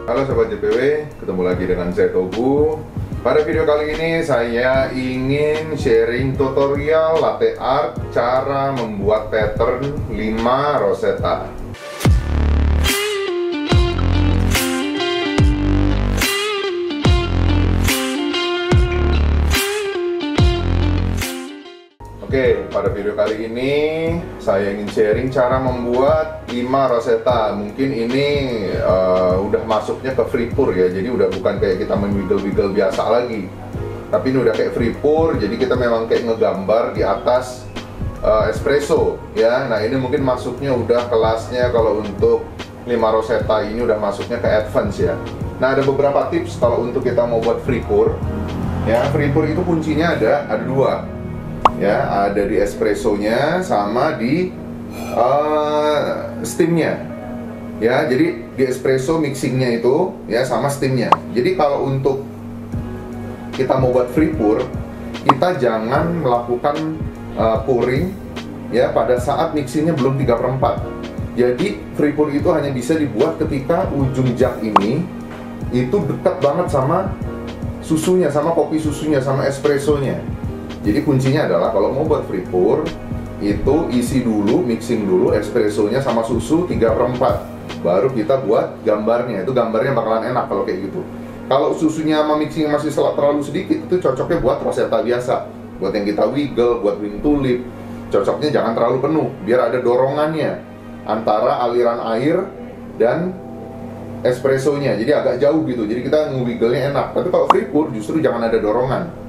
Halo Sobat JPW, ketemu lagi dengan saya Tobu. Pada video kali ini saya ingin sharing tutorial latte art cara membuat pattern 5 Rosetta. Oke, pada video kali ini saya ingin sharing cara membuat 5 Rosetta. Mungkin ini udah masuknya ke free pour ya, jadi udah bukan kayak kita wiggle-wiggle biasa lagi. Tapi ini udah kayak free pour, jadi kita memang kayak ngegambar di atas espresso ya. Nah ini mungkin masuknya udah kelasnya, kalau untuk 5 Rosetta ini udah masuknya ke advance ya. Nah ada beberapa tips kalau untuk kita mau buat free pour ya. Free pour itu kuncinya ada dua ya, ada di espressonya sama di steamnya ya. Jadi di espresso mixingnya itu ya sama steamnya. Jadi kalau untuk kita mau buat free pour, kita jangan melakukan pouring ya pada saat mixingnya belum 3/4. Jadi free pour itu hanya bisa dibuat ketika ujung jug ini itu dekat banget sama susunya, sama kopi susunya, sama espressonya. Jadi kuncinya adalah kalau mau buat free pour itu isi dulu, mixing dulu espressonya sama susu 3/4, baru kita buat gambarnya. Itu gambarnya bakalan enak kalau kayak gitu. Kalau susunya sama mixing masih terlalu sedikit, itu cocoknya buat Rosetta biasa, buat yang kita wiggle, buat wing tulip. Cocoknya jangan terlalu penuh, biar ada dorongannya antara aliran air dan espressonya, jadi agak jauh gitu, jadi kita nge-wiggle-nya enak. Tapi kalau free pour justru jangan ada dorongan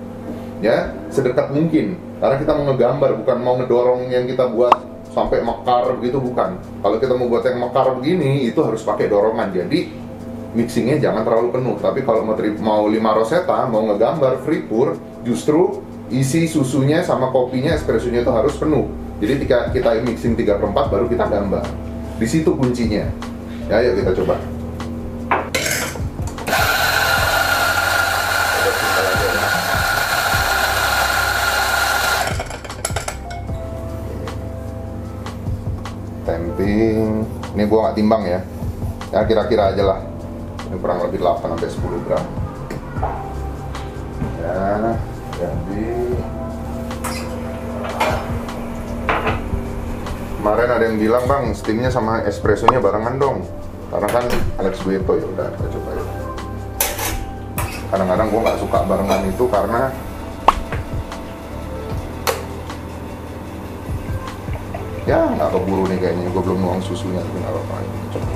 ya, sedekat mungkin, karena kita mau ngegambar, bukan mau ngedorong yang kita buat sampai mekar begitu, bukan. Kalau kita mau buat yang mekar begini, itu harus pakai dorongan. Jadi mixingnya jangan terlalu penuh. Tapi kalau mau 5 Rosetta, mau ngegambar free pour, justru isi susunya sama kopinya, espressonya itu harus penuh. Jadi ketika kita mixing 3/4 baru kita gambar. Di situ kuncinya. Ya, yuk kita coba. Temping, ini gua nggak timbang ya, ya kira-kira aja lah, ini kurang lebih 8-10 gram ya. Jadi kemarin ada yang bilang, bang steamnya sama espressonya barengan dong, karena kan Alex Gueto. Ya udah kita coba ya. Kadang-kadang gua nggak suka barengan itu karena ya nggak keburu nih kayaknya, gue belum nuang susunya, tapi nggak apa-apa. Coba.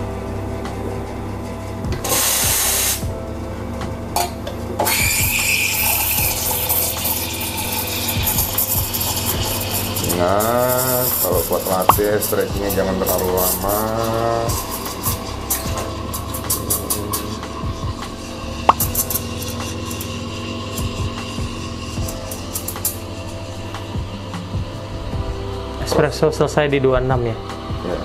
Ingat, kalau buat latte stretchingnya jangan terlalu lama. Espresso selesai di 26 ya? Ya.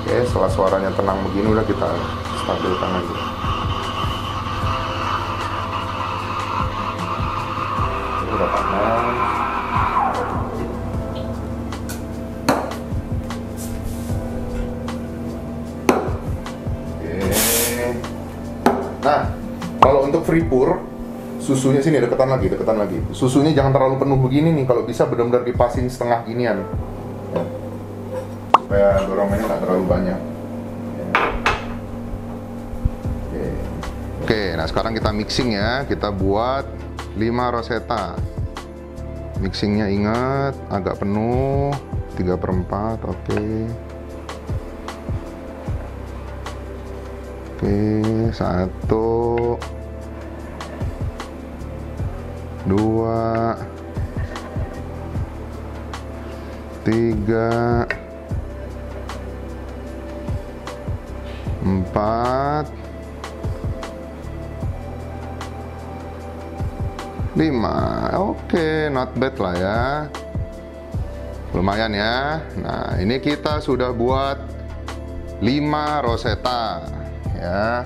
Oke, setelah suaranya tenang begini udah kita stabilkan lagi. Ini udah panas. Oke. Nah, kalau untuk free pour, susunya sini deketan lagi. Susunya jangan terlalu penuh begini nih, kalau bisa benar-benar dipasin setengah ginian ya. Supaya dorongannya nggak terlalu banyak ya. Oke, nah sekarang kita mixing ya, kita buat 5 Rosetta. Mixingnya ingat agak penuh, 3/4. Oke, 1, 2, 3, 4, 5. Oke, not bad lah ya, lumayan ya. Nah ini kita sudah buat 5 Rosetta ya.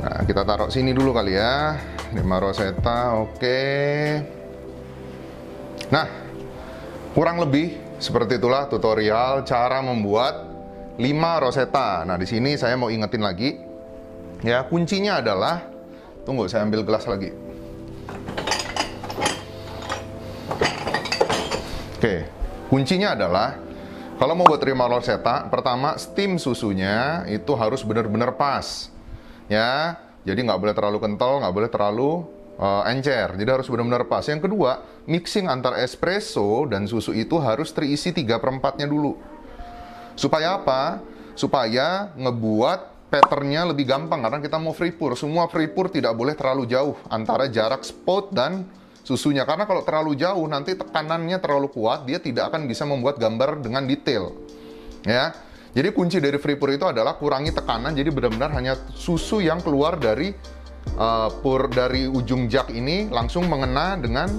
Nah kita taruh sini dulu kali ya, 5 Rosetta. Oke. Nah kurang lebih seperti itulah tutorial cara membuat 5 Rosetta. Nah, di sini saya mau ingetin lagi. Ya, kuncinya adalah, tunggu saya ambil gelas lagi. Oke, kuncinya adalah kalau mau buat 5 Rosetta, pertama steam susunya itu harus benar-benar pas. Ya, jadi nggak boleh terlalu kental, nggak boleh terlalu encer. Jadi harus benar-benar pas. Yang kedua, mixing antar espresso dan susu itu harus terisi 3/4-nya dulu. Supaya apa? Supaya ngebuat patternnya lebih gampang, karena kita mau free pour. Semua free pour tidak boleh terlalu jauh antara jarak spout dan susunya. Karena kalau terlalu jauh, nanti tekanannya terlalu kuat, dia tidak akan bisa membuat gambar dengan detail. Ya, jadi kunci dari free pour itu adalah kurangi tekanan, jadi benar-benar hanya susu yang keluar dari dari ujung jug ini langsung mengena dengan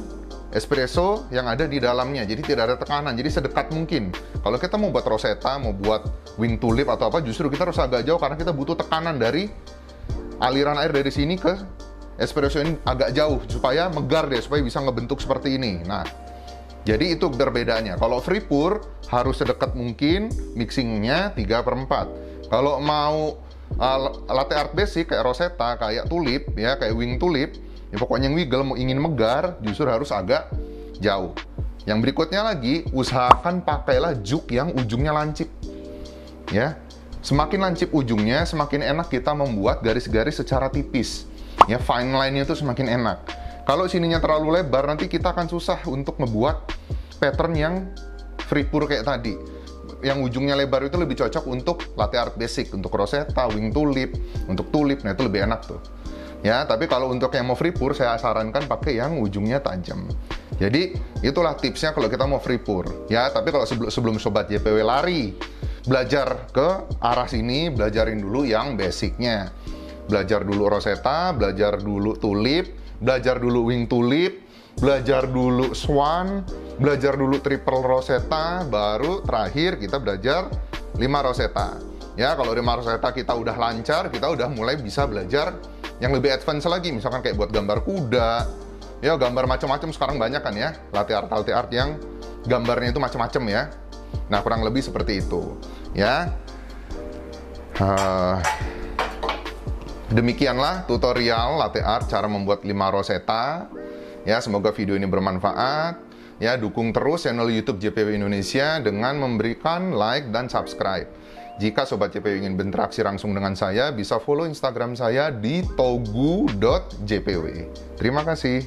espresso yang ada di dalamnya, jadi tidak ada tekanan, jadi sedekat mungkin. Kalau kita mau buat Rosetta, mau buat wing tulip atau apa, justru kita harus agak jauh karena kita butuh tekanan dari aliran air dari sini ke espresso ini agak jauh supaya megar deh, supaya bisa ngebentuk seperti ini. Nah, jadi itu perbedaannya. Kalau free pour harus sedekat mungkin, mixingnya 3/4. Kalau mau latte art basic kayak Rosetta, kayak tulip, ya kayak wing tulip, ya pokoknya yang wiggle mau ingin megar, justru harus agak jauh. Yang berikutnya lagi, usahakan pakailah jug yang ujungnya lancip. Ya, semakin lancip ujungnya, semakin enak kita membuat garis-garis secara tipis. Ya, fine line-nya itu semakin enak. Kalau sininya terlalu lebar, nanti kita akan susah untuk ngebuat pattern yang free pour kayak tadi. Yang ujungnya lebar itu lebih cocok untuk latte art basic, untuk Rosetta, wing tulip, untuk tulip, nah itu lebih enak tuh. Ya, tapi kalau untuk yang mau free pour, saya sarankan pakai yang ujungnya tajam. Jadi, itulah tipsnya kalau kita mau free pour. Ya, tapi kalau sebelum Sobat JPW lari, belajar ke arah sini, belajarin dulu yang basicnya. Belajar dulu Rosetta, belajar dulu tulip, belajar dulu wing tulip, belajar dulu swan, belajar dulu triple Rosetta, baru terakhir kita belajar 5 Rosetta. Ya, kalau 5 Rosetta kita udah lancar, kita udah mulai bisa belajar yang lebih advance lagi, misalkan kayak buat gambar kuda, ya gambar macam-macam sekarang banyak kan ya, latte art yang gambarnya itu macam-macam ya. Nah, kurang lebih seperti itu, ya. Demikianlah tutorial latte art cara membuat 5 Rosetta. Ya, semoga video ini bermanfaat. Ya, dukung terus channel YouTube JPW Indonesia dengan memberikan like dan subscribe. Jika Sobat JPW ingin berinteraksi langsung dengan saya, bisa follow Instagram saya di togu.jpw. Terima kasih.